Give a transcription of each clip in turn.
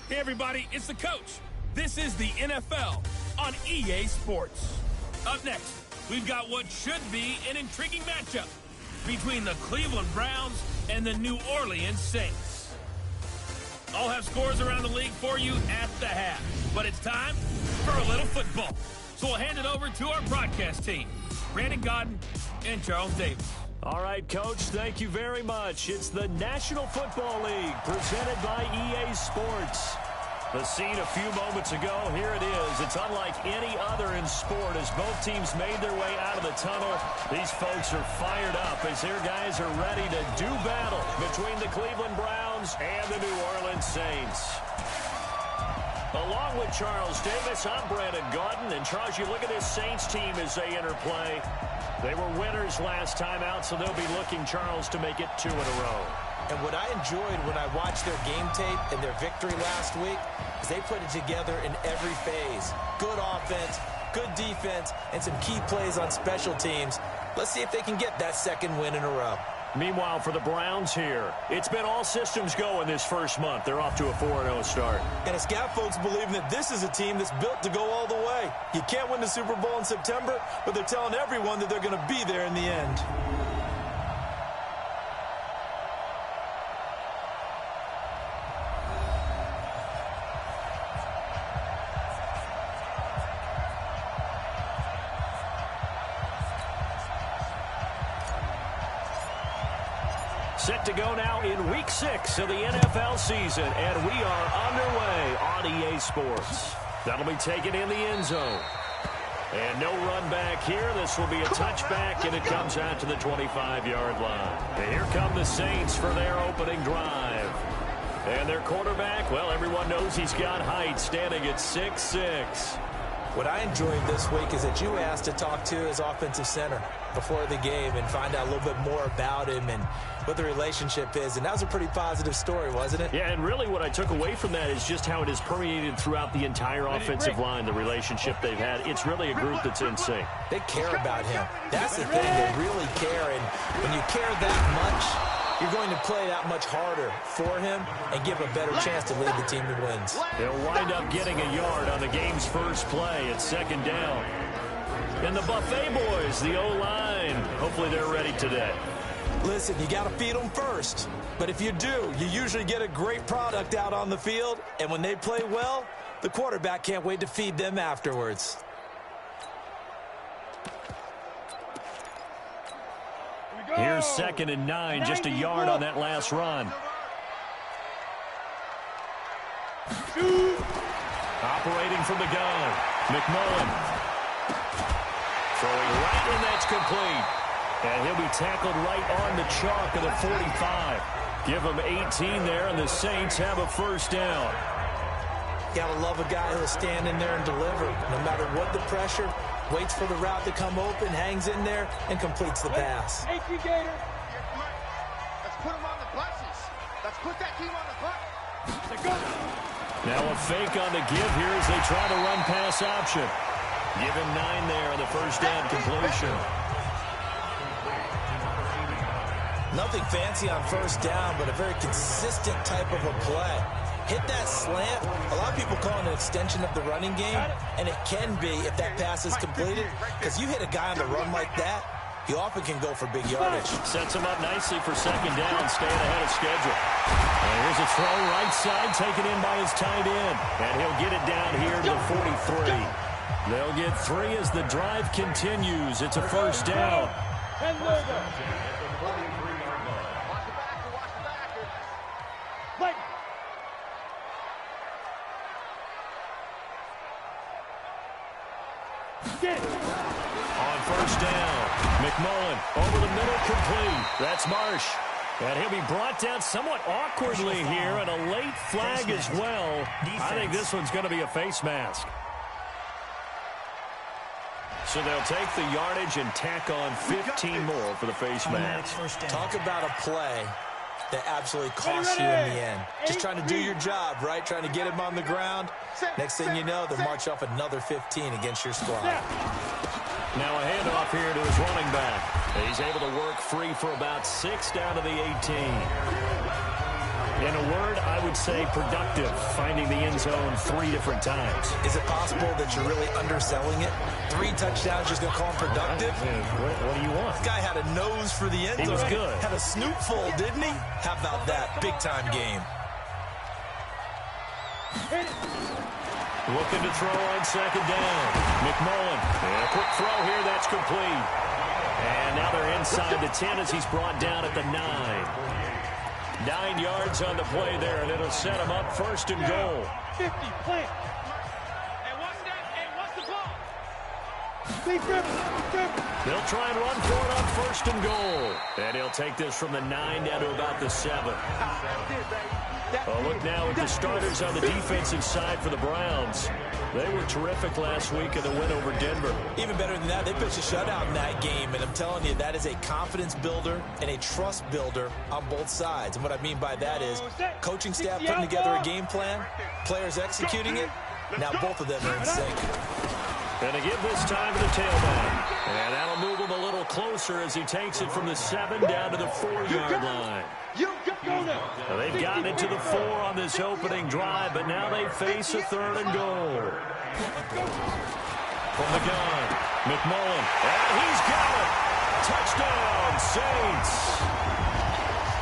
Hey, everybody, it's the coach. This is the NFL on EA Sports. Up next, we've got what should be an intriguing matchup between the Cleveland Browns and the New Orleans Saints. I'll have scores around the league for you at the half, but it's time for a little football. So we'll hand it over to our broadcast team, Brandon Godden and Charles Davis. All right, Coach, thank you very much. It's the National Football League presented by EA Sports. The scene a few moments ago, here it is. It's unlike any other in sport as both teams made their way out of the tunnel. These folks are fired up as their guys are ready to do battle between the Cleveland Browns and the New Orleans Saints. Along with Charles Davis, I'm Brandon Godden. And Charles, you look at this Saints team as they enter play. They were winners last time out, so they'll be looking, Charles, to make it 2 in a row. And what I enjoyed when I watched their game tape and their victory last week is they put it together in every phase. Good offense, good defense, and some key plays on special teams. Let's see if they can get that second win in a row. Meanwhile, for the Browns here, it's been all systems go in this first month. They're off to a 4-0 start. And it's got folks believing that this is a team that's built to go all the way. You can't win the Super Bowl in September, but they're telling everyone that they're going to be there in the end. Set to go now in Week 6 of the NFL season, and we are underway on EA Sports. That'll be taken in the end zone. And no run back here. This will be a touchback, and it comes out to the 25-yard line. And here come the Saints for their opening drive. And their quarterback, well, everyone knows he's got height, standing at 6'6". What I enjoyed this week is that you asked to talk to his offensive center before the game and find out a little bit more about him and what the relationship is. And that was a pretty positive story, wasn't it? Yeah, and really what I took away from that is just how it has permeated throughout the entire offensive line, the relationship they've had. It's really a group that's in sync. They care about him. That's the thing. They really care. And when you care that much, you're going to play that much harder for him and give a better chance to lead the team to wins. They'll wind up getting a yard on the game's first play. It's second down. And the Buffet boys, the O-line, hopefully they're ready today. Listen, you got to feed them first. But if you do, you usually get a great product out on the field. And when they play well, the quarterback can't wait to feed them afterwards. Here's 2nd and 9, just a yard on that last run. Operating from the gun, McMullen. Throwing right, and that's complete. And he'll be tackled right on the chalk of the 45. Give him 18 there, and the Saints have a first down. Gotta love a guy who'll stand in there and deliver. No matter what the pressure, waits for the route to come open, hangs in there, and completes the pass. Hey, Gator. Let's put him on the buses. Let's put that team on the bus. Now a fake on the give here as they try to run pass option. Give him 9 there on the first down completion. Nothing fancy on first down, but a very consistent type of a play. Hit that slant. A lot of people call it an extension of the running game, and it can be if that pass is completed, because you hit a guy on the run like that, he often can go for big yardage. Sets him up nicely for second down, staying ahead of schedule. And here's a throw right side, taken in by his tight end, and he'll get it down here to the 43. They'll get 3 as the drive continues. It's a first down. On first down, McMullen over the middle, complete. That's Marsh. And he'll be brought down somewhat awkwardly here, and a late flag as well. I think this one's going to be a face mask. So they'll take the yardage and tack on 15 more for the face mask. Talk about a play that absolutely costs you in the end. Just trying to do your job, right? Trying to get him on the ground. Next thing you know, they'll march off another 15 against your squad. Now a handoff here to his running back. He's able to work free for about 6 down to the 18. In a word, I would say productive, finding the end zone 3 different times. Is it possible that you're really underselling it? 3 touchdowns, just going to call him productive? What do you want? This guy had a nose for the end zone. He was good. Had a snootful, didn't he? How about that? Big-time game. Looking to throw on 2nd down. McMullen. And a quick throw here. That's complete. And now they're inside the 10 as he's brought down at the 9. 9 yards on the play there, and it'll set him up 1st and goal. 50, plant. Hey, what's that? Hey, what's the ball? They'll try and run for it on 1st and goal. And he'll take this from the 9 down to about the 7. Look now at the starters on the defensive side for the Browns. They were terrific last week in the win over Denver. Even better than that, they pitched a shutout in that game, and I'm telling you, that is a confidence builder and a trust builder on both sides. And what I mean by that is coaching staff putting together a game plan, players executing it. Now both of them are in sync. Going to give this time to the tailback. And that'll move him a little closer as he takes it from the 7 down to the 4-yard line. Now they've gotten it to the 4 on this opening drive, but now they face a 3rd and goal. From the gun, McMullen, and he's got it. Touchdown, Saints.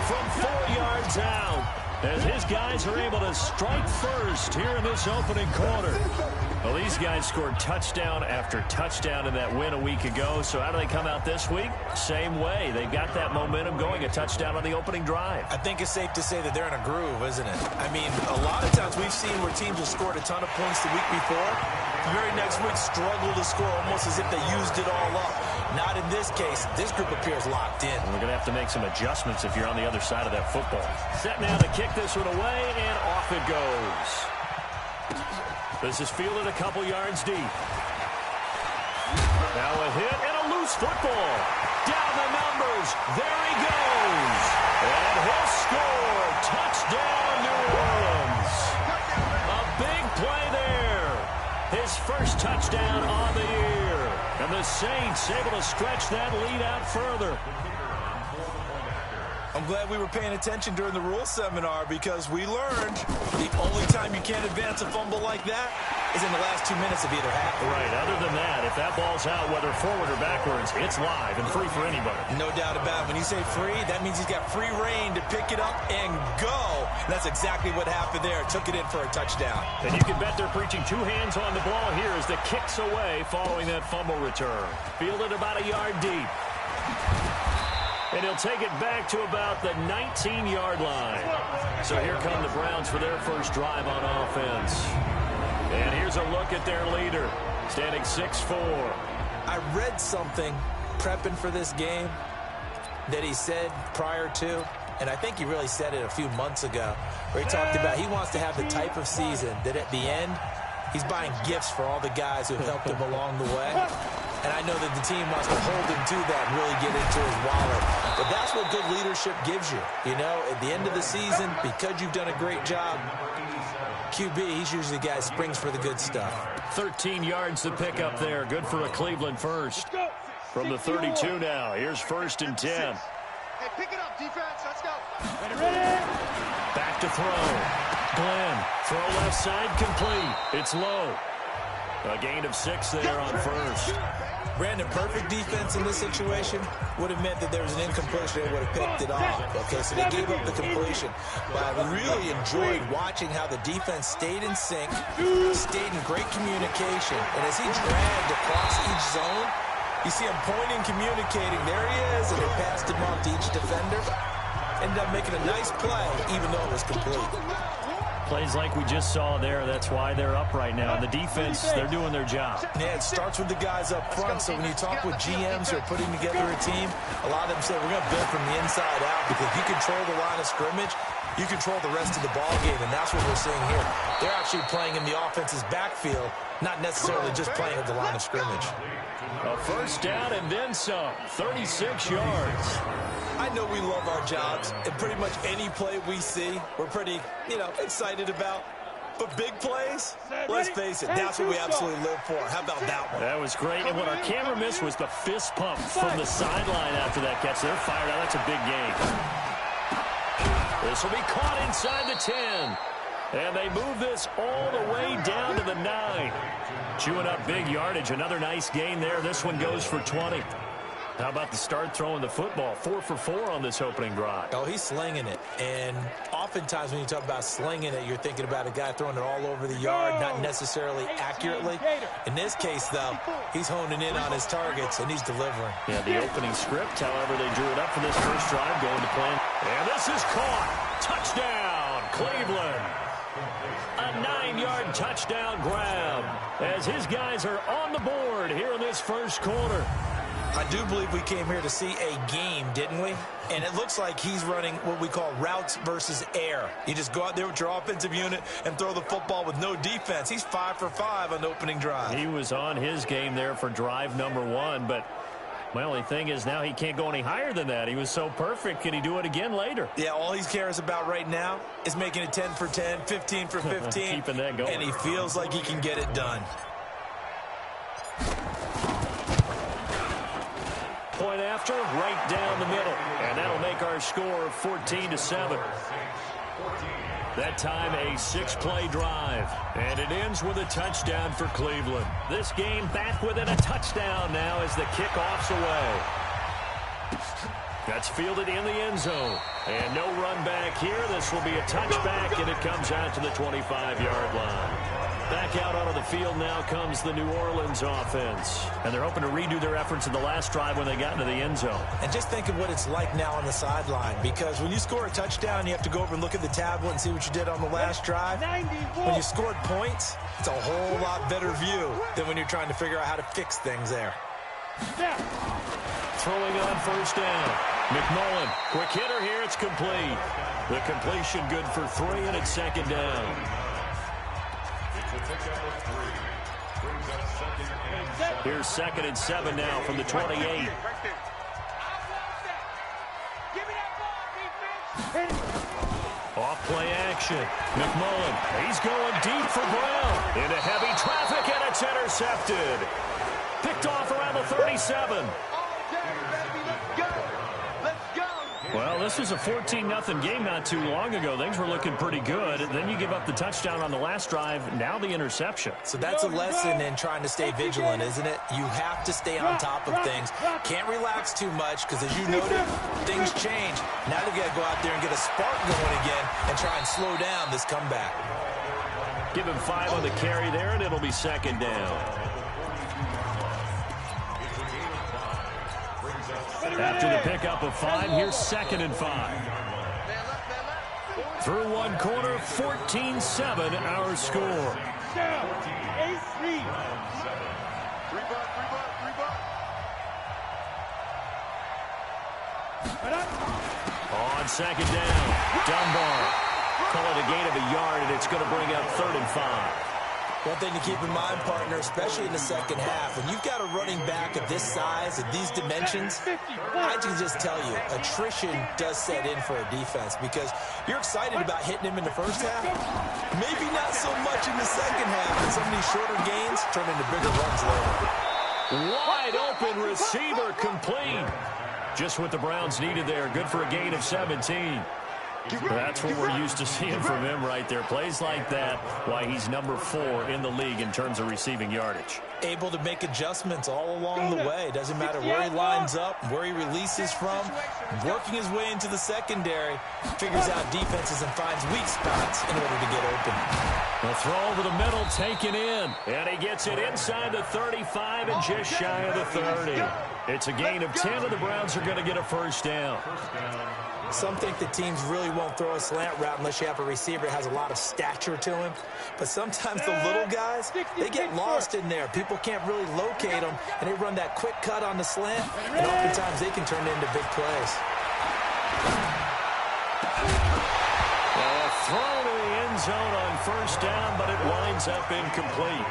From 4 yards out, as his guys are able to strike first here in this opening quarter. Well, these guys scored touchdown after touchdown in that win a week ago. So how do they come out this week? Same way. They've got that momentum going, a touchdown on the opening drive. I think it's safe to say that they're in a groove, isn't it? I mean, a lot of times we've seen where teams have scored a ton of points the week before. The very next week struggle to score almost as if they used it all up. Not in this case. This group appears locked in. We're going to have to make some adjustments if you're on the other side of that football. Set now to kick this one away, and off it goes. This is fielded a couple yards deep. Now a hit and a loose football. Down the numbers. There he goes. And he'll score. Touchdown, New Orleans. A big play there. His first touchdown on the year. And the Saints able to stretch that lead out further. I'm glad we were paying attention during the rules seminar because we learned the only time you can't advance a fumble like that is in the last 2 minutes of either half. Right. Other than that, if that ball's out, whether forward or backwards, it's live and free for anybody. No doubt about it. When you say free, that means he's got free reign to pick it up and go. And that's exactly what happened there. Took it in for a touchdown. And you can bet they're preaching 2 hands on the ball here as the kick's away following that fumble return. Fielded about a yard deep. And he'll take it back to about the 19-yard line. So here come the Browns for their first drive on offense. And here's a look at their leader, standing 6'4". I read something prepping for this game that he said prior to, and I think he really said it a few months ago, where he talked about he wants to have the type of season that at the end, he's buying gifts for all the guys who have helped him along the way. And I know that the team wants to hold him to that and really get into his wallet. But that's what good leadership gives you. You know, at the end of the season, because you've done a great job, QB, he's usually the guy who springs for the good stuff. 13 yards to pick up there. Good for a Cleveland first. From the 32 now, here's 1st and 10. Hey, pick it up, defense. Let's go. Ready. Back to throw. Glenn, throw left side complete. It's low. A gain of 6 there on 1st. Brandon, perfect defense in this situation would have meant that there was an incompletion. They would have picked it off. Okay, so they gave up the completion. But I really enjoyed watching how the defense stayed in sync, stayed in great communication. And as he dragged across each zone, you see him pointing, communicating. There he is, and they passed him off to each defender. Ended up making a nice play, even though it was complete. Plays like we just saw there. That's why they're up right now. The defense, they're doing their job. Yeah, it starts with the guys up front. So when you talk with GMs who are putting together a team, a lot of them say we're going to build from the inside out because if you control the line of scrimmage, you control the rest of the ball game, and that's what we're seeing here. They're actually playing in the offense's backfield, not necessarily just playing at the line of scrimmage. A 1st down and then some. 36 yards. I know we love our jobs, and pretty much any play we see, we're pretty, excited about. But big plays, let's face it, that's what we absolutely live for. How about that one? That was great. And what our camera missed was the fist pump from the sideline after that catch. They're fired out. That's a big game. This will be caught inside the 10. And they move this all the way down to the 9. Chewing up big yardage. Another nice gain there. This one goes for 20. How about the start throwing the football? 4 for 4 on this opening drive. Oh, he's slinging it. And oftentimes when you talk about slinging it, you're thinking about a guy throwing it all over the yard, not necessarily accurately. In this case, though, he's honing in on his targets, and he's delivering. Yeah, the opening script, however, they drew it up for this first drive, going to plan. And this is caught. Touchdown, Cleveland. A 9-yard touchdown grab as his guys are on the board here in this first quarter. I do believe we came here to see a game, didn't we? And it looks like he's running what we call routes versus air. You just go out there with your offensive unit and throw the football with no defense. He's 5 for 5 on the opening drive. He was on his game there for drive number 1, but my only thing is now he can't go any higher than that. He was so perfect. Can he do it again later? Yeah, all he cares about right now is making it 10 for 10, 15 for 15. Keeping that going. And he feels like he can get it done. Point after, right down the middle. And that'll make our score 14-7. That time a 6-play drive. And it ends with a touchdown for Cleveland. This game back within a touchdown now as the kickoff's away. That's fielded in the end zone. And no run back here. This will be a touchback, and it comes out to the 25-yard line. Back out onto the field now comes the New Orleans offense. And they're hoping to redo their efforts in the last drive when they got into the end zone. And just think of what it's like now on the sideline, because when you score a touchdown, you have to go over and look at the tablet and see what you did on the last drive. When you scored points, it's a whole lot better view than when you're trying to figure out how to fix things there. Throwing on first down. McMullen, quick hitter here, it's complete. The completion good for 3, and it's second down. Here's 2nd and 7 now from the 28. Off play action. McMullen, he's going deep for Brown. Into heavy traffic, and it's intercepted. Picked off around the 37. Well, this was a 14-0 game not too long ago. Things were looking pretty good. Then you give up the touchdown on the last drive. Now the interception. So that's a lesson in trying to stay vigilant, isn't it? You have to stay on top of things. Can't relax too much because, as you noted, things change. Now they've got to go out there and get a spark going again and try and slow down this comeback. Give him 5 on the carry there, and it'll be second down. After the pickup of 5, here's 2nd and 5. Through one quarter, 14-7 our score. On second down, Dunbar. Call it a gain of a yard, and it's going to bring up 3rd and 5. One thing to keep in mind, partner, especially in the second half, when you've got a running back of this size, of these dimensions, I can just tell you, attrition does set in for a defense because you're excited about hitting him in the first half. Maybe not so much in the second half, and some of these shorter gains turn into bigger runs later. Wide open receiver complete. Just what the Browns needed there. Good for a gain of 17. That's what we're used to seeing from him right there. Plays like that, why he's number 4 in the league in terms of receiving yardage. Able to make adjustments all along the way. Doesn't matter where he lines up, where he releases from. Working his way into the secondary, figures out defenses and finds weak spots in order to get open. The throw over the middle, taken in. And he gets it inside the 35 and just shy of the 30. It's a gain of 10, and the Browns are going to get a first down. Some think the teams really won't throw a slant route unless you have a receiver that has a lot of stature to him. But sometimes the little guys, they get lost in there. People can't really locate them, and they run that quick cut on the slant, and oftentimes they can turn into big plays. Throw to the end zone on first down, but it winds up incomplete.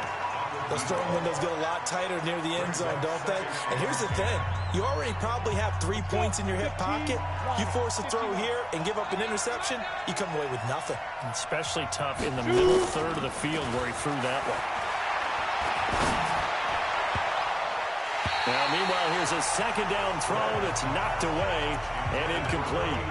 Those throwing windows get a lot tighter near the end zone, don't they? And here's the thing. You already probably have 3 points in your hip pocket. You force a throw here and give up an interception, you come away with nothing. Especially tough in the middle third of the field where he threw that one. Now, meanwhile, here's a second down throw that's knocked away and incomplete.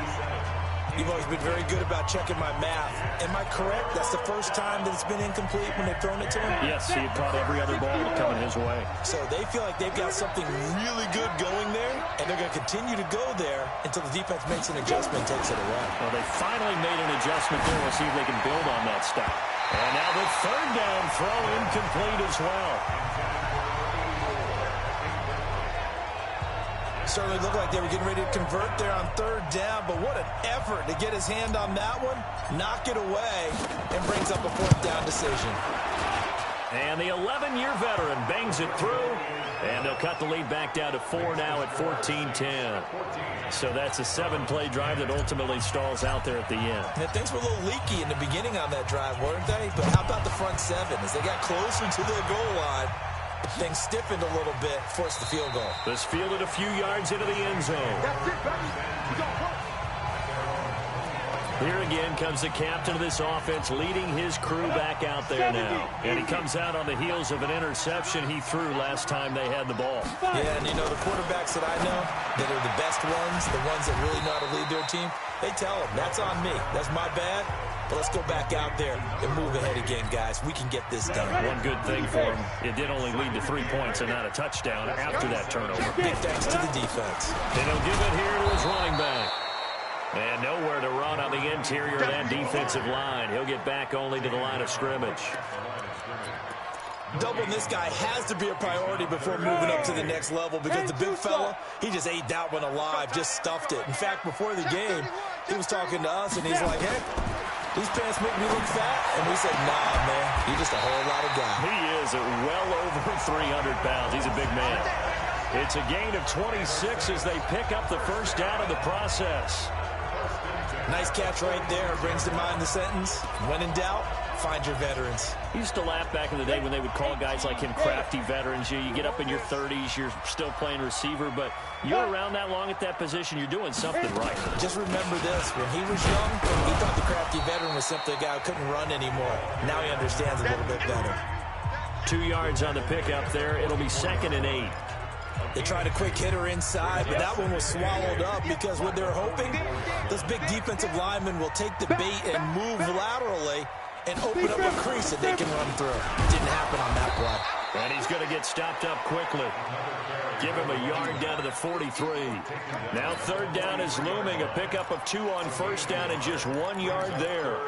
You've always been very good about checking my math. Am I correct? That's the first time that it's been incomplete when they've thrown it to him? Yes, he had caught every other ball coming his way. So they feel like they've got something really good going there, and they're going to continue to go there until the defense makes an adjustment and takes it away. Well, they finally made an adjustment there. We'll see if they can build on that stop. And now the third down throw incomplete as well. Certainly looked like they were getting ready to convert there on third down, but what an effort to get his hand on that one, knock it away, and brings up a fourth down decision. And the 11-year veteran bangs it through, and they'll cut the lead back down to 4 now at 14-10. So that's a 7-play drive that ultimately stalls out there at the end. And things were a little leaky in the beginning on that drive, weren't they? But how about the front seven? As they got closer to the goal line, things stiffened a little bit, forced the field goal. This fielded a few yards into the end zone. That's it, baby. We got work. Here again comes the captain of this offense, leading his crew back out there now. And he comes out on the heels of an interception he threw last time they had the ball. Yeah, and you know, the quarterbacks that I know that are the best ones, the ones that really know how to lead their team, they tell them, that's on me. That's my bad. But let's go back out there and move ahead again, guys. We can get this done. One good thing for him, it did only lead to 3 points and not a touchdown after that turnover. Big thanks to the defense. And he'll give it here to his running back. And nowhere to run on the interior of that defensive line. He'll get back only to the line of scrimmage. Doubling this guy has to be a priority before moving up to the next level, because the big fella, he just ate that one alive, just stuffed it. In fact, before the game, he was talking to us, and he's like, hey, these pants make me look fat. And we said, nah, man, you're just a whole lot of guy. He is at well over 300 pounds. He's a big man. It's a gain of 26 as they pick up the first down in the process. Nice catch right there. Brings to mind the sentence, when in doubt, find your veterans. I used to laugh back in the day when they would call guys like him crafty veterans. You get up in your 30s, you're still playing receiver, but you're around that long at that position, you're doing something right. Just remember this, when he was young, he thought the crafty veteran was simply a guy who couldn't run anymore. Now he understands a little bit better. 2 yards on the pickup there. It'll be 2nd and 8. They tried a quick hitter inside, but that one was swallowed up because what they're hoping, this big defensive lineman will take the bait and move laterally and open up a crease that they can run through. Didn't happen on that play. And he's going to get stopped up quickly. Give him a yard down to the 43. Now third down is looming. A pickup of 2 on first down and just 1 yard there.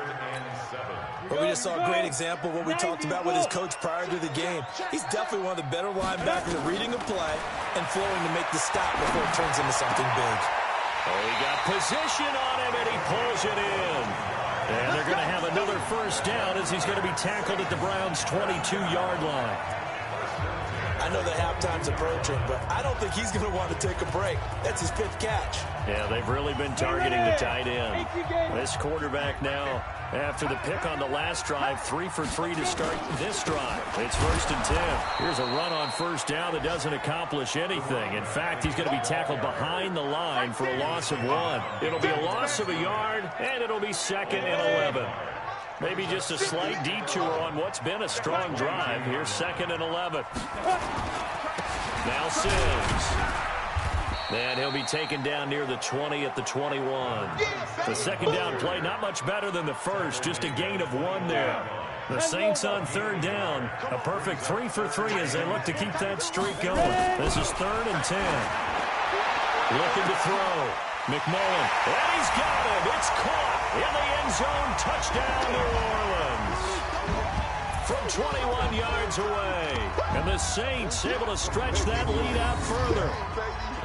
But we just saw a great example of what we talked about with his coach prior to the game. He's definitely one of the better linebackers at reading a play and flowing to make the stop before it turns into something big. Oh, he got position on him, and he pulls it in. And they're going to have another first down as he's going to be tackled at the Browns' 22-yard line. I know that halftime's approaching, but I don't think he's going to want to take a break. That's his 5th catch. Yeah, they've really been targeting the tight end. This quarterback now, after the pick on the last drive, 3 for 3 to start this drive. It's 1st and 10. Here's a run on first down that doesn't accomplish anything. In fact, he's going to be tackled behind the line for a loss of 1. It'll be a loss of a yard, and it'll be 2nd and 11. Maybe just a slight detour on what's been a strong drive. Here's 2nd and 11. Now Sims. And he'll be taken down near the 20 at the 21. The second down play, not much better than the first, just a gain of 1 there. The Saints on third down, a perfect 3 for 3 as they look to keep that streak going. This is 3rd and 10. Looking to throw. McMullen, and he's got him. It's caught in the end zone. Touchdown, New Orleans. From 21 yards away. And the Saints able to stretch that lead out further.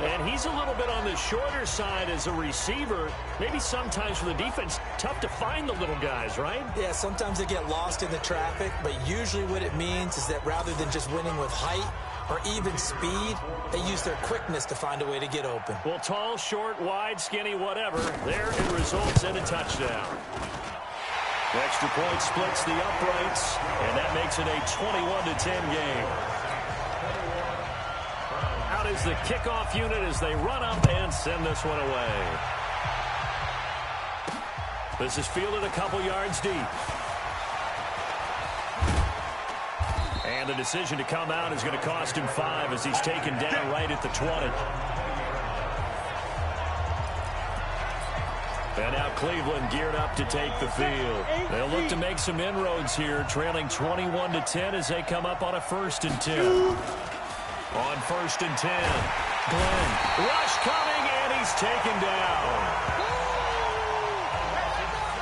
And he's a little bit on the shorter side as a receiver. Maybe sometimes for the defense, tough to find the little guys, right? Yeah, sometimes they get lost in the traffic, but usually what it means is that rather than just winning with height or even speed, they use their quickness to find a way to get open. Well, tall, short, wide, skinny, whatever, there it results in a touchdown. Extra point splits the uprights, and that makes it a 21-10 game. Out is the kickoff unit as they run up and send this one away. This is fielded a couple yards deep. And the decision to come out is going to cost him 5 as he's taken down right at the 20. And now Cleveland geared up to take the field. They'll look to make some inroads here, trailing 21-10 as they come up on a 1st and 10. On 1st and 10, Glenn, rush coming, and he's taken down.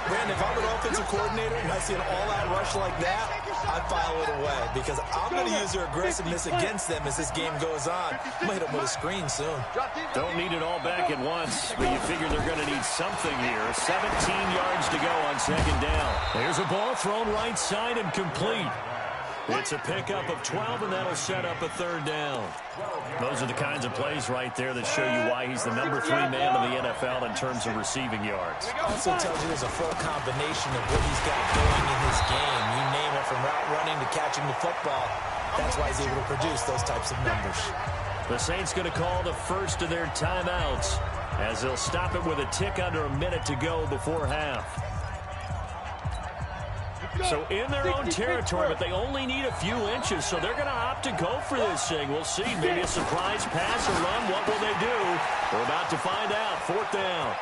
Man, if I'm an offensive coordinator and I see an all-out rush like that, I file it away because I'm going to use their aggressiveness against them as this game goes on. I'm going to hit them with a screen soon. Don't need it all back at once, but you figure they're going to need something here. 17 yards to go on 2nd down. There's a ball thrown right side and complete. It's a pickup of 12, and that'll set up a 3rd down. Those are the kinds of plays right there that show you why he's the number 3 man in the NFL in terms of receiving yards. Also tells you there's a full combination of what he's got going in his game. You name it, from route running to catching the football. That's why he's able to produce those types of numbers. The Saints going to call the first of their timeouts as they'll stop it with a tick under a minute to go before half. So in their own territory, but they only need a few inches, so they're going to opt to go for this thing. We'll see. Maybe a surprise pass or run. What will they do? We're about to find out. 4th down.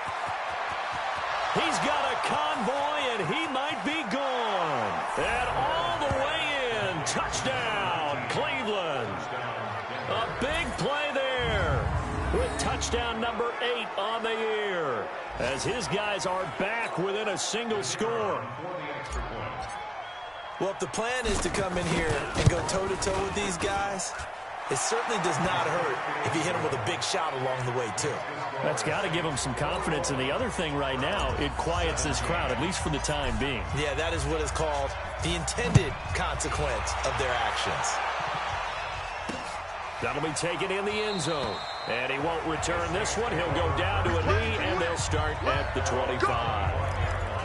He's got a convoy, and he might be gone. And all the way in. Touchdown, Cleveland. A big play there with touchdown number 8 on the year as his guys are back within a single score. Well, if the plan is to come in here and go toe-to-toe with these guys, it certainly does not hurt if you hit them with a big shot along the way, too. That's got to give them some confidence. And the other thing right now, it quiets this crowd, at least for the time being. Yeah, that is what is called the intended consequence of their actions. That'll be taken in the end zone. And he won't return this one. He'll go down to a knee, and they'll start at the 25.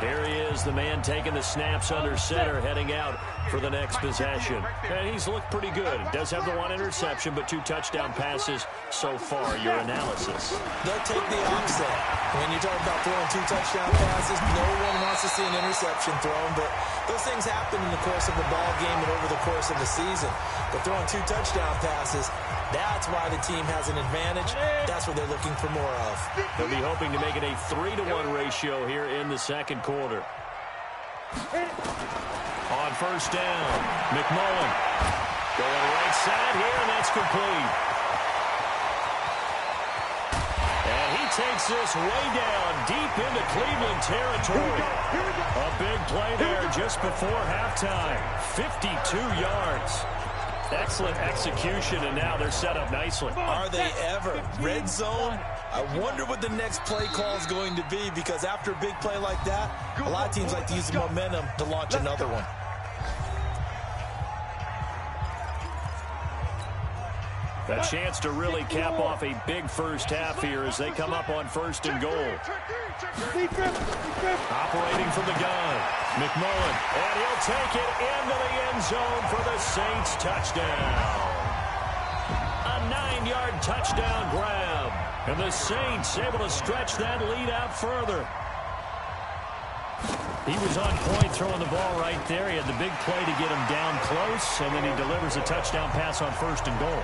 Here he is, the man taking the snaps under center, heading out for the next possession. And he's looked pretty good. Does have the 1 interception, but 2 touchdown passes so far. Your analysis. They'll take the offset. When you talk about throwing 2 touchdown passes, no one wants to see an interception thrown, but those things happen in the course of a ball game and over the course of a season. But throwing 2 touchdown passes, that's why the team has an advantage. That's what they're looking for more of. They'll be hoping to make it a 3-to-1 ratio here in the 2nd quarter. On 1st down, McMullen going right side here, and that's complete. And he takes this way down deep into Cleveland territory. A big play there just before halftime. 52 yards. Excellent execution, and now they're set up nicely. Are they ever? Red zone? I wonder what the next play call is going to be, because after a big play like that, a lot of teams like to use the momentum to launch another one. A chance to really cap off a big first half here as they come up on 1st and goal. Operating from the gun, McMullen, and he'll take it into the end zone for the Saints touchdown. A 9-yard touchdown grab, and the Saints able to stretch that lead out further. He was on point throwing the ball right there. He had the big play to get him down close, and then he delivers a touchdown pass on 1st and goal.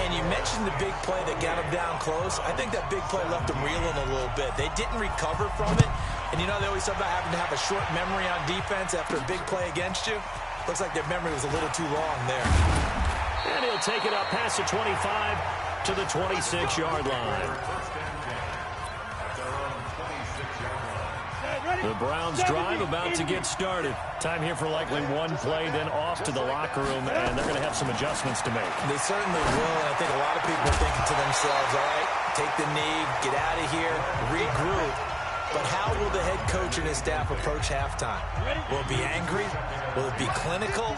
And you mentioned the big play that got him down close. I think that big play left him reeling a little bit. They didn't recover from it. And you know, they always talk about having to have a short memory on defense after a big play against you. Looks like their memory was a little too long there. And he'll take it up past the 25 to the 26-yard line. The Browns drive about to get started. Time here for likely one play, then off to the locker room, and they're going to have some adjustments to make. They certainly will, and I think a lot of people are thinking to themselves, all right, take the knee, get out of here, regroup. But how will the head coach and his staff approach halftime? Will it be angry? Will it be clinical?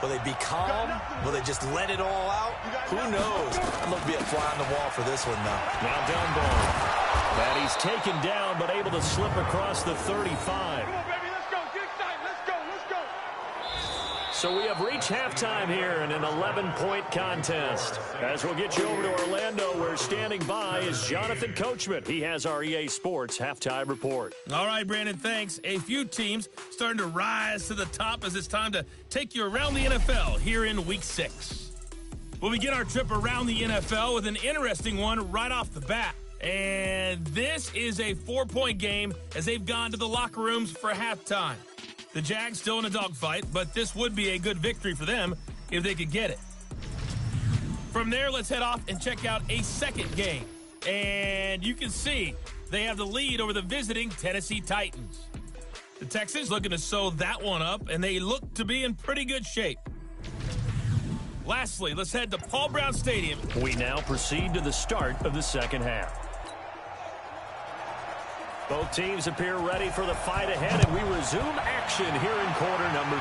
Will they be calm? Will they just let it all out? Who knows? I'm going to be a fly on the wall for this one, though. Now down ball. And he's taken down, but able to slip across the 35. Come on, baby, let's go. Get excited. Let's go. Let's go. So we have reached halftime here in an 11-point contest. As we'll get you over to Orlando, where standing by is Jonathan Coachman. He has our EA Sports halftime report. All right, Brandon, thanks. A few teams starting to rise to the top as it's time to take you around the NFL here in Week 6. We'll begin our trip around the NFL with an interesting one right off the bat. And this is a 4-point game as they've gone to the locker rooms for halftime. The Jags still in a dogfight, but this would be a good victory for them if they could get it. From there, let's head off and check out a second game. And you can see they have the lead over the visiting Tennessee Titans. The Texans looking to sew that one up, and they look to be in pretty good shape. Lastly, let's head to Paul Brown Stadium. We now proceed to the start of the second half. Both teams appear ready for the fight ahead, and we resume action here in quarter number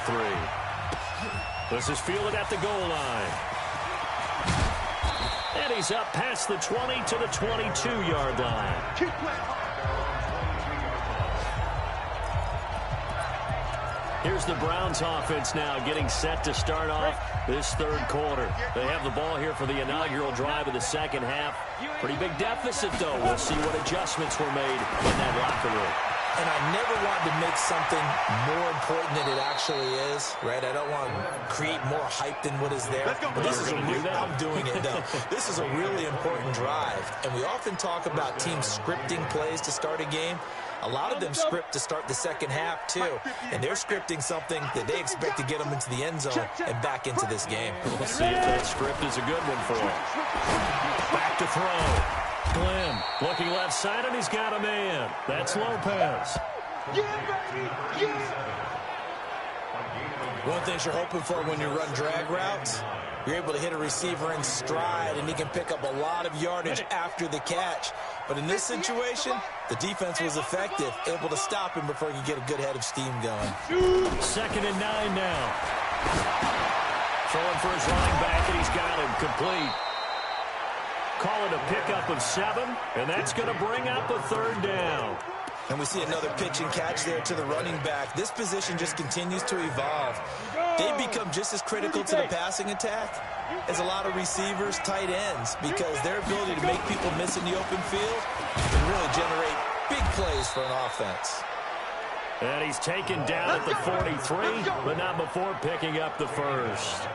3. This is fielded at the goal line. And he's up past the 20 to the 22-yard line. Keep playing hard. Here's the Browns offense now getting set to start off this third quarter. They have the ball here for the inaugural drive of the second half. Pretty big deficit, though. We'll see what adjustments were made in that locker room. And I never wanted to make something more important than it actually is, right? I don't want to create more hype than what is there. But this is I'm doing it, though. This is a really important drive. And we often talk about teams scripting plays to start a game. A lot of them script to start the second half, too. And they're scripting something that they expect to get them into the end zone and back into this game. We'll see if that script is a good one for them. Back to throw. Glenn looking left side, and he's got a man. That's Lopez. One thing you're hoping for when you run drag routes, you're able to hit a receiver in stride, and he can pick up a lot of yardage after the catch. But in this situation, the defense was effective, able to stop him before he could get a good head of steam going. 2nd and 9 now. Throwing for his running back, and he's got him complete. Call it a pickup of 7, and that's going to bring up a third down. And we see another pitch and catch there to the running back. This position just continues to evolve. They've become just as critical to the passing attack as a lot of receivers, tight ends, because their ability to make people miss in the open field can really generate big plays for an offense. And he's taken down at the 43, but not before picking up the first.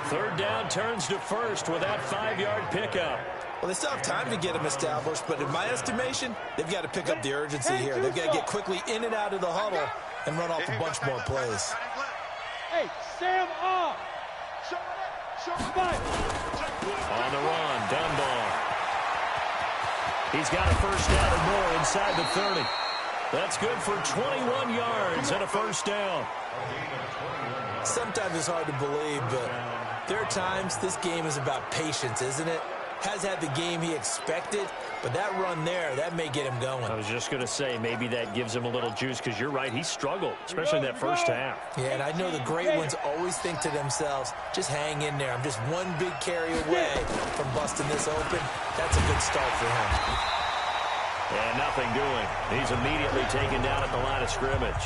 Third down turns to first with that 5-yard pickup. Well, they still have time to get him established, but in my estimation, they've got to pick up the urgency here. They've got to get quickly in and out of the huddle and run off a bunch more plays. Hey, Sam off. On the run, Dunbar. He's got a first down or more inside the 30. That's good for 21 yards and a first down. Sometimes it's hard to believe, but there are times this game is about patience, isn't it? Has had the game he expected, but that run there, that may get him going. I was just going to say, maybe that gives him a little juice, because you're right, he struggled, especially in that first half. Yeah, and I know the great ones always think to themselves, just hang in there. I'm just one big carry away from busting this open. That's a good start for him. And nothing doing. He's immediately taken down at the line of scrimmage.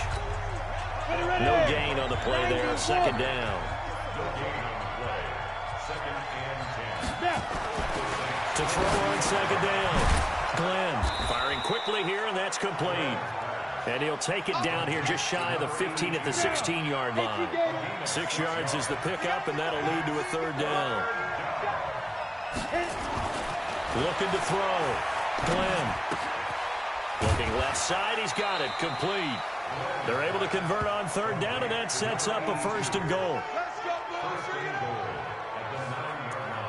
No gain on the play there, second down. To throw on second down. Glenn firing quickly here, and that's complete. And he'll take it down here just shy of the 15 at the 16-yard line. 6 yards is the pickup, and that'll lead to a third down. Looking to throw. Glenn. Looking left side, he's got it, complete. They're able to convert on third down, and that sets up a first and goal.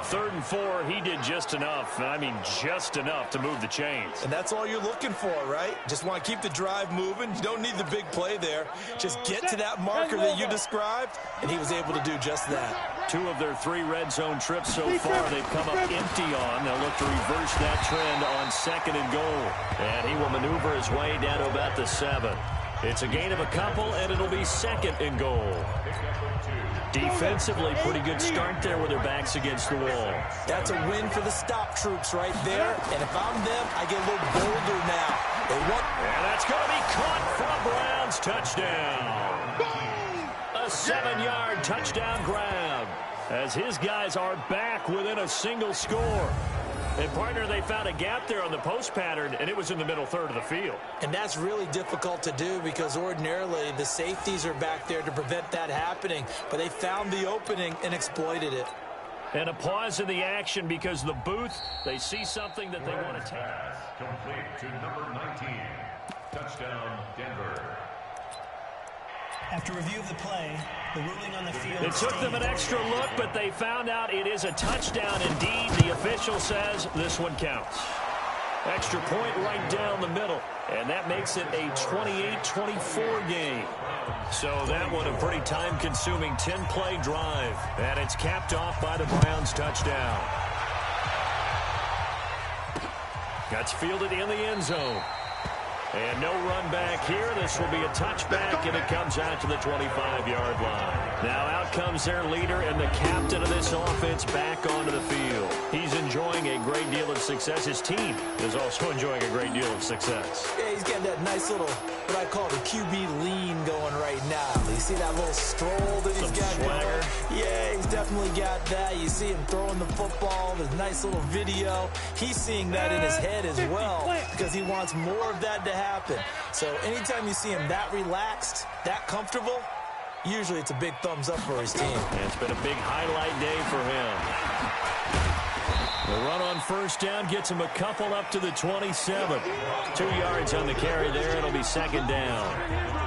3rd and 4, he did just enough, and I mean just enough to move the chains. And that's all you're looking for, right? Just want to keep the drive moving. You don't need the big play there. Just get to that marker that you described, and he was able to do just that. 2 of their 3 red zone trips so far they've come up empty on. They'll look to reverse that trend on 2nd and goal. And he will maneuver his way down to about the 7. It's a gain of a couple, and it'll be 2nd and goal. Defensively, pretty good start there with their backs against the wall. That's a win for the stop troops right there. And if I'm them, I get a little bolder now. And that's going to be caught for a Browns touchdown. A 7-yard touchdown grab as his guys are back within a single score. And, partner, they found a gap there on the post pattern, and it was in the middle third of the field. And that's really difficult to do because ordinarily the safeties are back there to prevent that happening. But they found the opening and exploited it. And a pause in the action because the booth, they see something that they want to take. Complete to number 19. Touchdown, Denver. After review of the play, the ruling on the field... It took them an extra look, but they found out it is a touchdown indeed. The official says this one counts. Extra point right down the middle, and that makes it a 28-24 game. So that one a pretty time-consuming 10-play drive, and it's capped off by the Browns' touchdown. That's fielded in the end zone. And no run back here. This will be a touchback, and it comes out to the 25-yard line. Now out comes their leader and the captain of this offense back onto the field. He's enjoying a great deal of success. His team is also enjoying a great deal of success. Yeah, he's got that nice little, what I call the QB lean going right now. You see that little stroll that he's got going? Yeah, he's definitely got that. You see him throwing the football, the nice little video. He's seeing that in his head as well because he wants more of that to happen. So anytime you see him that relaxed, that comfortable, usually it's a big thumbs up for his team. And it's been a big highlight day for him. The run on first down gets him a couple up to the 27. 2 yards on the carry there. It'll be second down.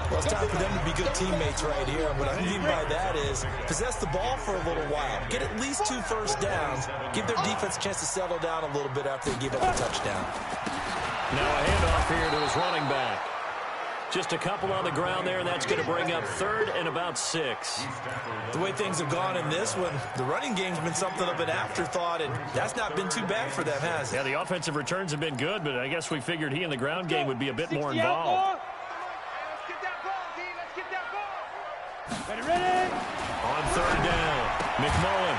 Well, it's time for them to be good teammates right here. And what I mean by that is possess the ball for a little while. Get at least 2 first downs. Give their defense a chance to settle down a little bit after they give up a touchdown. Now a handoff here to his running back. Just a couple on the ground there, and that's going to bring up third and about 6. The way things have gone in this one, the running game's been something of an afterthought, and that's not been too bad for them, has it? Yeah, the offensive returns have been good, but I guess we figured he in the ground game would be a bit more involved. Let's get that ball, D. Let's get that ball. Ready? On third down, McMullen.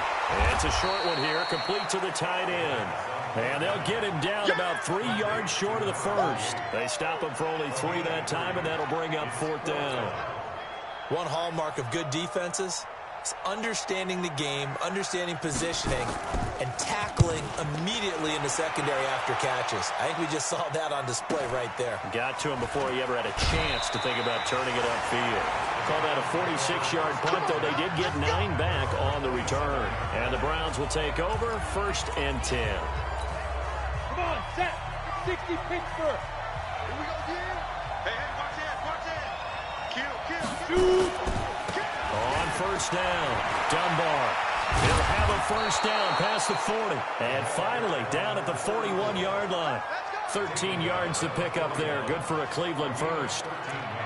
It's a short one here, complete to the tight end. And they'll get him down about 3 yards short of the first. They stop him for only 3 that time, and that'll bring up fourth down. One hallmark of good defenses is understanding the game, understanding positioning, and tackling immediately in the secondary after catches. I think we just saw that on display right there. Got to him before he ever had a chance to think about turning it upfield. Call that a 46-yard punt, though they did get 9 back on the return. And the Browns will take over, 1st and 10. Come on, set. 60 Pittsburgh. Here we go, D. Hey, watch it. Kill. On first down, Dunbar. He'll have a first down past the 40. And finally, down at the 41-yard line. 13 yards to pick up there. Good for a Cleveland first.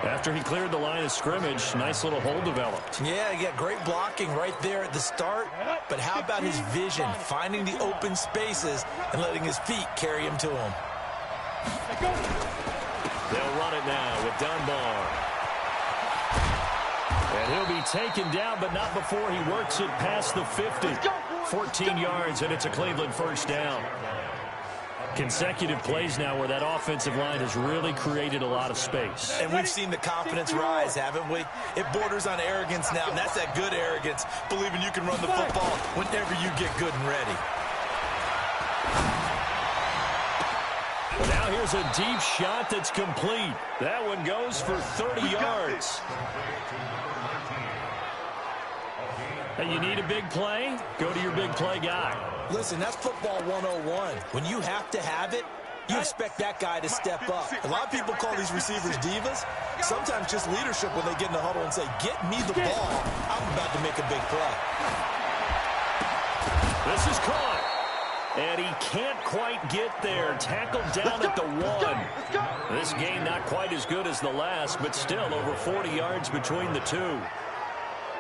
After he cleared the line of scrimmage, nice little hole developed. Yeah, he got great blocking right there at the start. But how about his vision, finding the open spaces and letting his feet carry him to him? They'll run it now with Dunbar. And he'll be taken down, but not before he works it past the 50. 14 yards, and it's a Cleveland first down. Consecutive plays now where that offensive line has really created a lot of space. And we've seen the confidence rise, haven't we? It borders on arrogance now, and that's that good arrogance, believing you can run the football whenever you get good and ready. Now here's a deep shot that's complete. That one goes for 30 yards. Hey, you need a big play? Go to your big play guy. Listen, that's football 101. When you have to have it, you expect that guy to step up. A lot of people call these receivers divas. Sometimes just leadership when they get in the huddle and say, get me the ball. I'm about to make a big play. This is caught. And he can't quite get there. Tackled down at the 1. This game not quite as good as the last, but still over 40 yards between the two.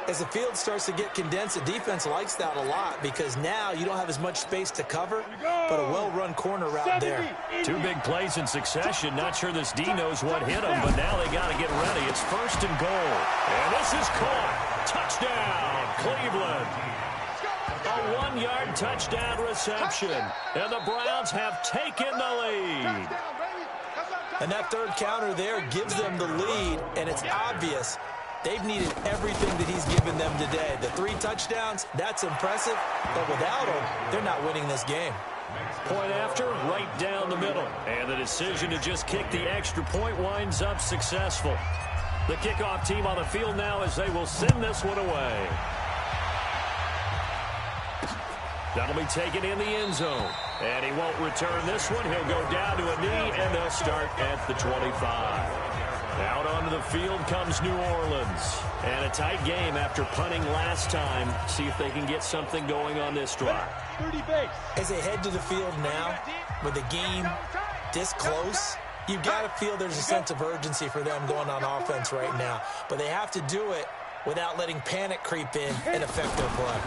As the field starts to get condensed, the defense likes that a lot because now you don't have as much space to cover, but a well-run corner route there. 2 big plays in succession. Not sure this D knows what hit him, but now they got to get ready. It's 1st and goal. And this is caught. Touchdown, Cleveland. A 1-yard touchdown reception. And the Browns have taken the lead. And that third counter there gives them the lead, and it's obvious they've needed everything that he's given them today. The 3 touchdowns, that's impressive, but without him, they're not winning this game. Point after, right down the middle. And the decision to just kick the extra point winds up successful. The kickoff team on the field now as they will send this one away. That'll be taken in the end zone. And he won't return this one. He'll go down to a knee, and they'll start at the 25. Out onto the field comes New Orleans. And a tight game after punting last time. See if they can get something going on this drive. As they head to the field now, with the game this close, you've got to feel there's a sense of urgency for them going on offense right now. But they have to do it without letting panic creep in and affect their play.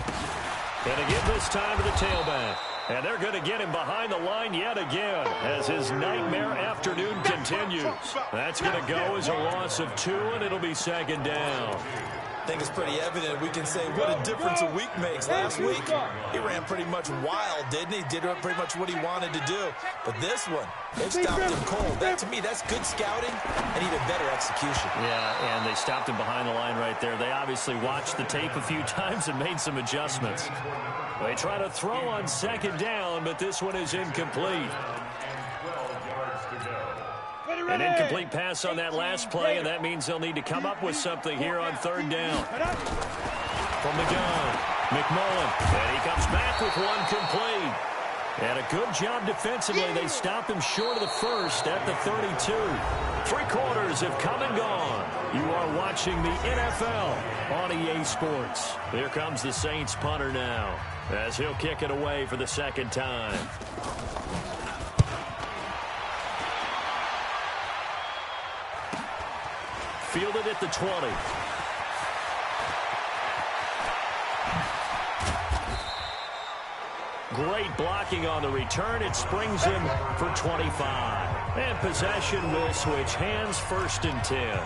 And to give this time to the tailback. And they're going to get him behind the line yet again as his nightmare afternoon continues. That's going to go as a loss of 2, and it'll be second down. I think it's pretty evident. We can say what a difference a week makes. Last week, he ran pretty much wild, didn't he? Did pretty much what he wanted to do. But this one, it stopped him cold. That, to me, that's good scouting and even better execution. Yeah, and they stopped him behind the line right there. They obviously watched the tape a few times and made some adjustments. They try to throw on second down, but this one is incomplete. An incomplete pass on that last play, and that means they'll need to come up with something here on third down. From the gun, McMullen, and he comes back with one complete. And a good job defensively. They stop him short of the first at the 32. 3 quarters have come and gone. You are watching the NFL on EA Sports. Here comes the Saints punter now, as he'll kick it away for the second time. Fielded at the 20. Great blocking on the return. It springs him for 25. And possession will switch hands, 1st and 10.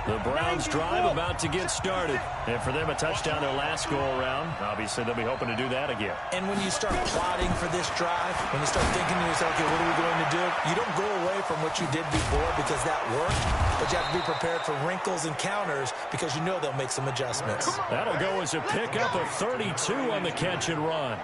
The Browns drive about to get started. And for them, a touchdown their last go-around. Obviously, they'll be hoping to do that again. And when you start plotting for this drive, when you start thinking to yourself, okay, what are we going to do? You don't go away from what you did before because that worked, but you have to be prepared for wrinkles and counters because you know they'll make some adjustments. That'll go as a pickup of 32 on the catch and run.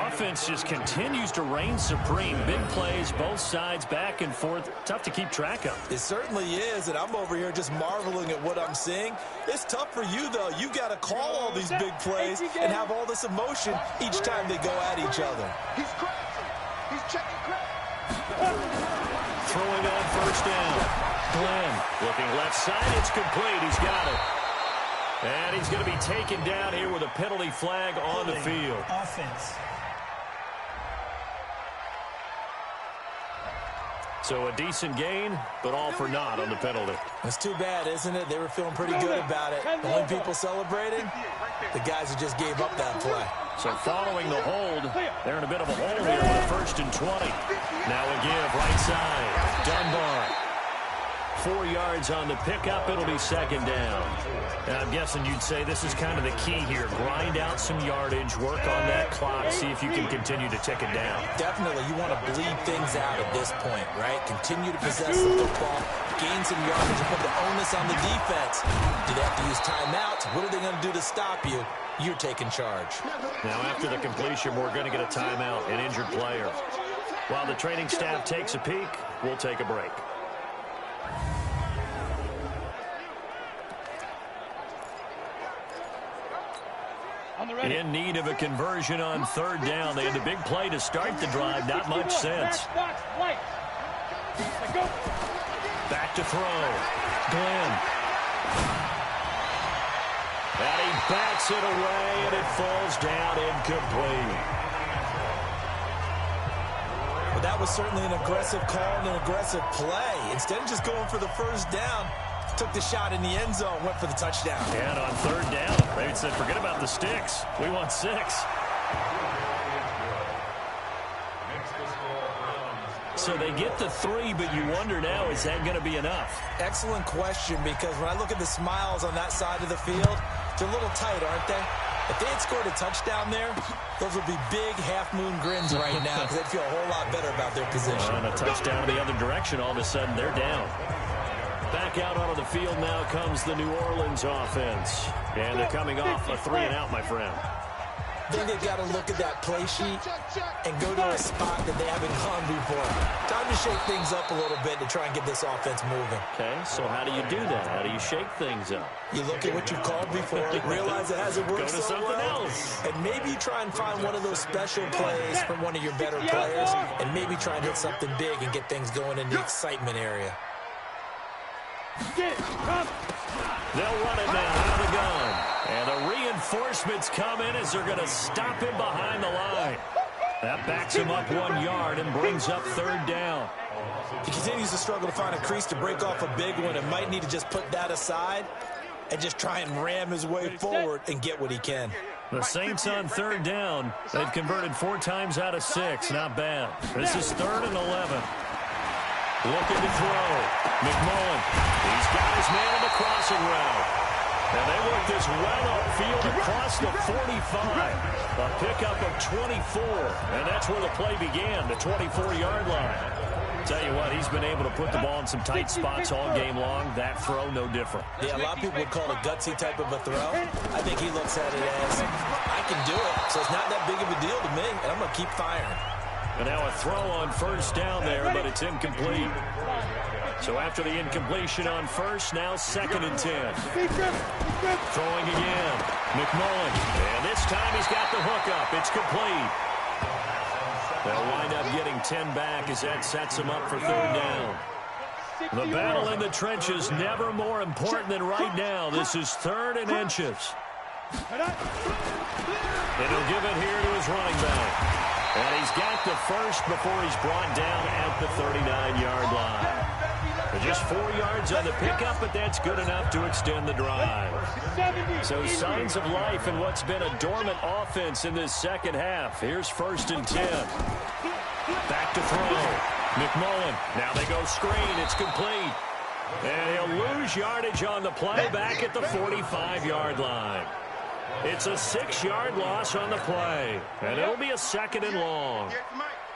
Offense just continues to reign supreme. Big plays, both sides, back and forth. Tough to keep track of. It certainly is, and I'm over here just marveling at what I'm seeing. It's tough for you, though. You got to call all these big plays and have all this emotion each time they go at each other. He's crashing. He's checking crash. Throwing on first down. Glenn looking left side. It's complete. He's got it. And he's going to be taken down here with a penalty flag on the field. Offense. So a decent gain, but all for naught on the penalty. It's too bad, isn't it? They were feeling pretty good about it. The only people celebrating, the guys who just gave up that play. So following the hold, they're in a bit of a hole here with a 1st and 20. Now a give, right side. Dunbar. 4 yards on the pickup. It'll be second down. And I'm guessing you'd say this is kind of the key here. Grind out some yardage, work on that clock, see if you can continue to tick it down. Definitely, you want to bleed things out at this point, right? Continue to possess the football, gain some yardage, and put the onus on the defense. Do they have to use timeouts? What are they going to do to stop you? You're taking charge. Now, after the completion, we're going to get a timeout, an injured player. While the training staff takes a peek, we'll take a break. In need of a conversion on third down. They had the big play to start the drive. Not much sense. Back to throw. Glenn. And he backs it away, and it falls down incomplete. Well, that was certainly an aggressive call and an aggressive play. Instead of just going for the first down, took the shot in the end zone, went for the touchdown. And on third down, they said, forget about the sticks. We want 6. So they get the 3, but you wonder now, is that going to be enough? Excellent question, because when I look at the smiles on that side of the field, they're a little tight, aren't they? If they had scored a touchdown there, those would be big half-moon grins right now because they'd feel a whole lot better about their position. And a touchdown the other direction, all of a sudden they're down. Back out onto the field now comes the New Orleans offense. And they're coming off a 3-and-out, my friend. I think they've got to look at that play sheet and go to a spot that they haven't gone before. Time to shake things up a little bit to try and get this offense moving. Okay, so how do you do that? How do you shake things up? You look at what you've called before, realize it hasn't worked Go to so something well, else. and maybe you try and find one of those special plays from one of your better players, and maybe try and hit something big and get things going in the excitement area. They'll run it now out of the gun. And the reinforcements come in as they're going to stop him behind the line. That backs him up 1 yard and brings up third down. He continues to struggle to find a crease to break off a big one and might need to just put that aside and just try and ram his way forward and get what he can. The Saints on third down. They've converted 4 times out of 6. Not bad. This is 3rd and 11. Looking to throw. McMullen. He's got his man in the crossing route. And they work this well upfield across the 45. A pickup of 24. And that's where the play began, the 24-yard line. Tell you what, he's been able to put the ball in some tight spots all game long. That throw, no different. Yeah, a lot of people would call it a gutsy type of a throw. I think he looks at it as, I can do it, so it's not that big of a deal to me, and I'm going to keep firing. And now a throw on first down there, but it's incomplete. So after the incompletion on first, now 2nd and 10. Throwing again. McMullen. And this time he's got the hookup. It's complete. They'll wind up getting 10 back as that sets them up for third down. The battle in the trenches never more important than right now. This is 3rd and inches. And he'll give it here to his running back. And he's got the first before he's brought down at the 39-yard line. Just 4 yards on the pickup, but that's good enough to extend the drive. So signs of life in what's been a dormant offense in this second half. Here's 1st and 10. Back to throw. McMullen. Now they go screen. It's complete. And he'll lose yardage on the play back at the 45-yard line. It's a 6-yard loss on the play. And it'll be a 2nd and long.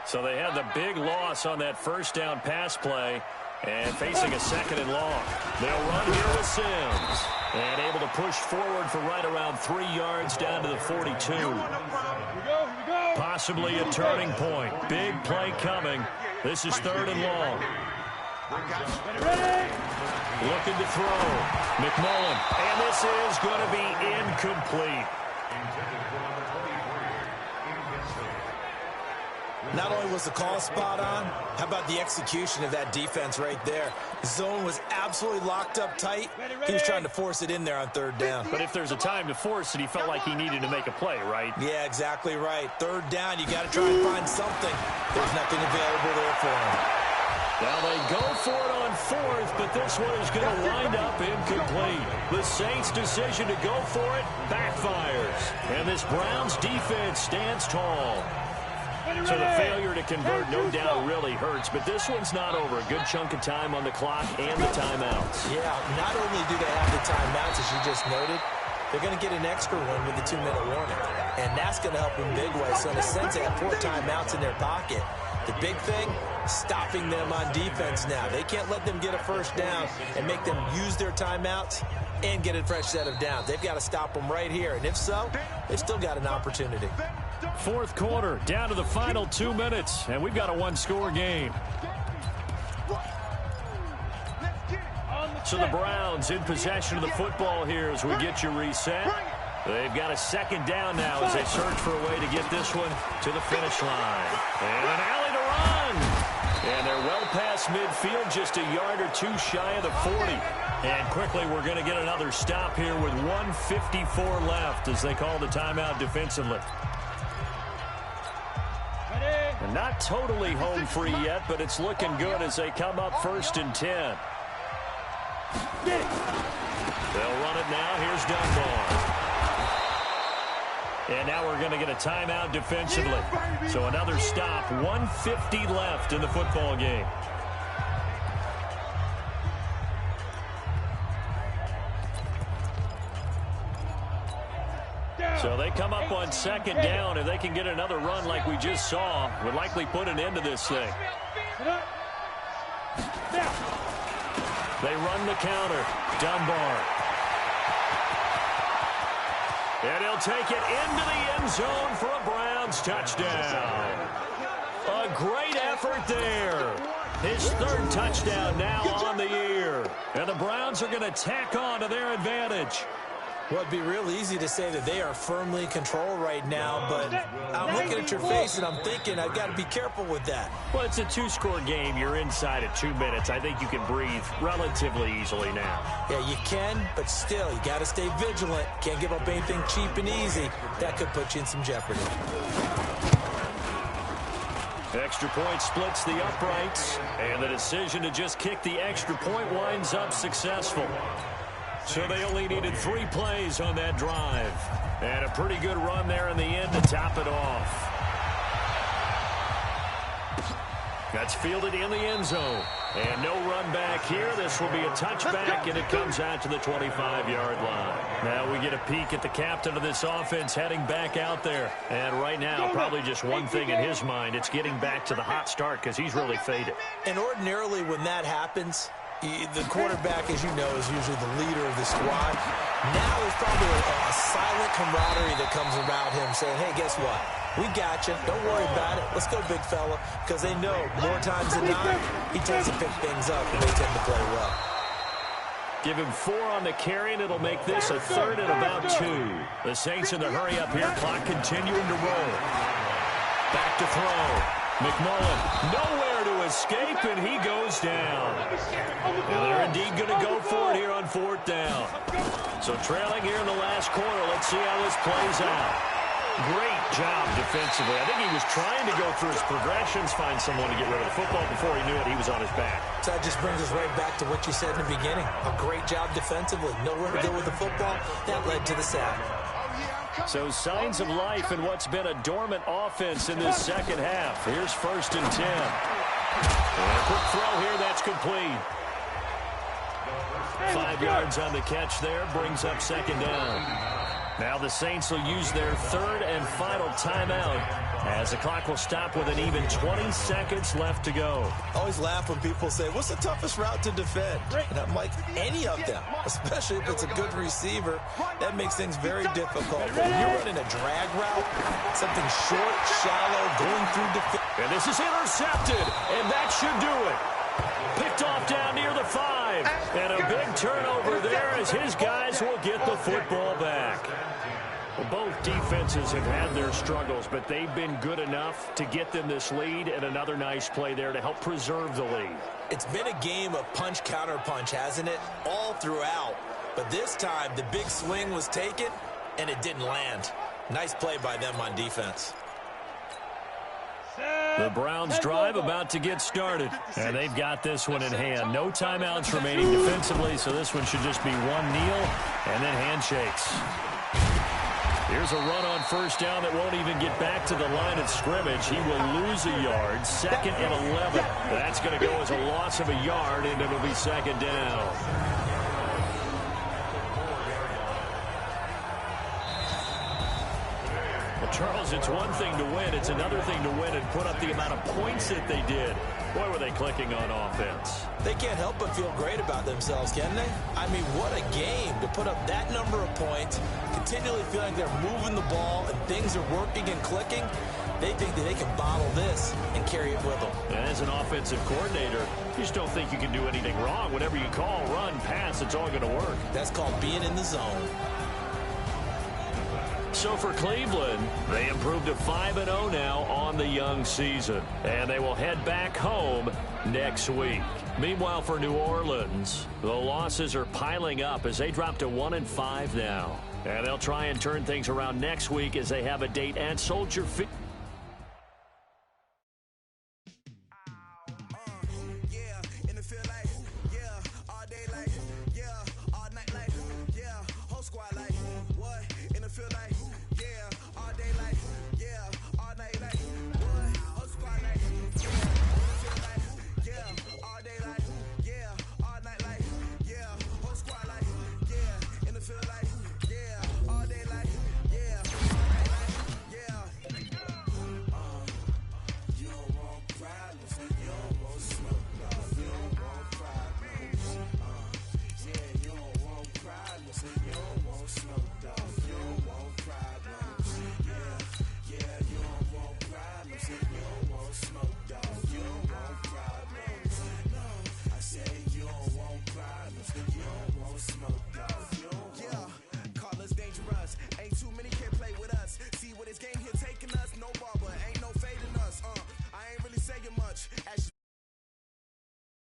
So they had the big loss on that first down pass play. And facing a 2nd and long. They'll run here with Sims. And able to push forward for right around 3 yards down to the 42. Possibly a turning point. Big play coming. This is 3rd and long. Looking to throw. McMullen. And this is going to be incomplete. Not only was the call spot on, how about the execution of that defense right there? The zone was absolutely locked up tight. He was trying to force it in there on 3rd down. But if there's a time to force it, he felt like he needed to make a play, right? Yeah, exactly right. 3rd down, you got to try and find something. There's nothing available there for him. Now they go for it on 4th, but this one is going to wind up incomplete. The Saints' decision to go for it backfires. And this Browns defense stands tall. So the failure to convert no doubt really hurts, but this one's not over. A good chunk of time on the clock and the timeouts. Yeah, not only do they have the timeouts, as you just noted, they're going to get an extra one with the 2-minute warning. And that's going to help in big ways. So in a sense, they have 4 timeouts in their pocket. The big thing, stopping them on defense now. They can't let them get a first down and make them use their timeouts and get a fresh set of downs. They've got to stop them right here. And if so, they've still got an opportunity. 4th quarter, down to the final 2 minutes, and we've got a 1-score game. So the Browns in possession of the football here as we get you reset. They've got a 2nd down now as they search for a way to get this one to the finish line. And an alley to run. And they're well past midfield, just a yard or 2 shy of the 40. And quickly we're going to get another stop here with 1:54 left as they call the timeout defensively. And not totally home free yet, but it's looking good as they come up 1st and 10. They'll run it now. Here's Dunbar. And now we're going to get a timeout defensively. So another stop. 1:50 left in the football game. So they come up on 2nd down. If they can get another run like we just saw, would likely put an end to this thing. They run the counter. Dunbar. And he'll take it into the end zone for a Browns touchdown. A great effort there. His third touchdown now on the year. And the Browns are going to tack on to their advantage. Well, it'd be real easy to say that they are firmly in control right now, but I'm looking at your face and I'm thinking I've got to be careful with that. Well, it's a two-score game. You're inside at 2 minutes. I think you can breathe relatively easily now. Yeah, you can, but still, you got to stay vigilant. Can't give up anything cheap and easy. That could put you in some jeopardy. Extra point splits the uprights, and the decision to just kick the extra point winds up successful. So they only needed 3 plays on that drive. And a pretty good run there in the end to top it off. That's fielded in the end zone. And no run back here. This will be a touchback, and it comes out to the 25-yard line. Now we get a peek at the captain of this offense heading back out there. And right now, probably just one thing in his mind. It's getting back to the hot start because he's really faded. And ordinarily when that happens, the quarterback, as you know, is usually the leader of the squad. Now there's probably a silent camaraderie that comes around him saying, hey, guess what? We got you. Don't worry about it. Let's go, big fella. Because they know more times than not, he tends to pick things up, and they tend to play well. Give him 4 on the carry, and it'll make this a third and about 2. The Saints in the hurry up here. Clock continuing to roll. Back to throw. McMullen nowhere to escape, and he goes down. And they're indeed going to go for it here on 4th down. So trailing here in the last quarter. Let's see how this plays out. Great job defensively. I think he was trying to go through his progressions, find someone to get rid of the football. Before he knew it, he was on his back. So that just brings us right back to what you said in the beginning. A great job defensively. Nowhere to go with the football. That led to the sack. So signs of life in what's been a dormant offense in this second half. Here's 1st and 10. And a quick throw here. That's complete. 5 yards on the catch there. Brings up 2nd down. Now the Saints will use their 3rd and final timeout as the clock will stop with an even 20 seconds left to go. I always laugh when people say, what's the toughest route to defend? And I'm like, any of them, especially if it's a good receiver. That makes things very difficult. But when you're running a drag route, something short, shallow, going through defense. And this is intercepted, and that should do it. Picked off down near the 5. And a big turnover there as his guys will get the football back. Well, both defenses have had their struggles, but they've been good enough to get them this lead, and another nice play there to help preserve the lead. It's been a game of punch-counter-punch, hasn't it? All throughout. But this time, the big swing was taken, and it didn't land. Nice play by them on defense. The Browns drive about to get started, and they've got this one in hand. No timeouts remaining defensively, so this one should just be one kneel and then handshakes. Here's a run on 1st down that won't even get back to the line of scrimmage. He will lose a yard. 2nd and 11. That's going to go as a loss of a yard, and it'll be 2nd down. Charles, it's one thing to win. It's another thing to win and put up the amount of points that they did. Boy, were they clicking on offense. They can't help but feel great about themselves, can they? I mean, what a game to put up that number of points, continually feeling they're moving the ball and things are working and clicking. They think that they can bottle this and carry it with them. And as an offensive coordinator, you just don't think you can do anything wrong. Whatever you call, run, pass, it's all going to work. That's called being in the zone. So for Cleveland, they improved to 5-0 now on the young season. And they will head back home next week. Meanwhile, for New Orleans, the losses are piling up as they drop to 1-5 now. And they'll try and turn things around next week as they have a date at Soldier Field.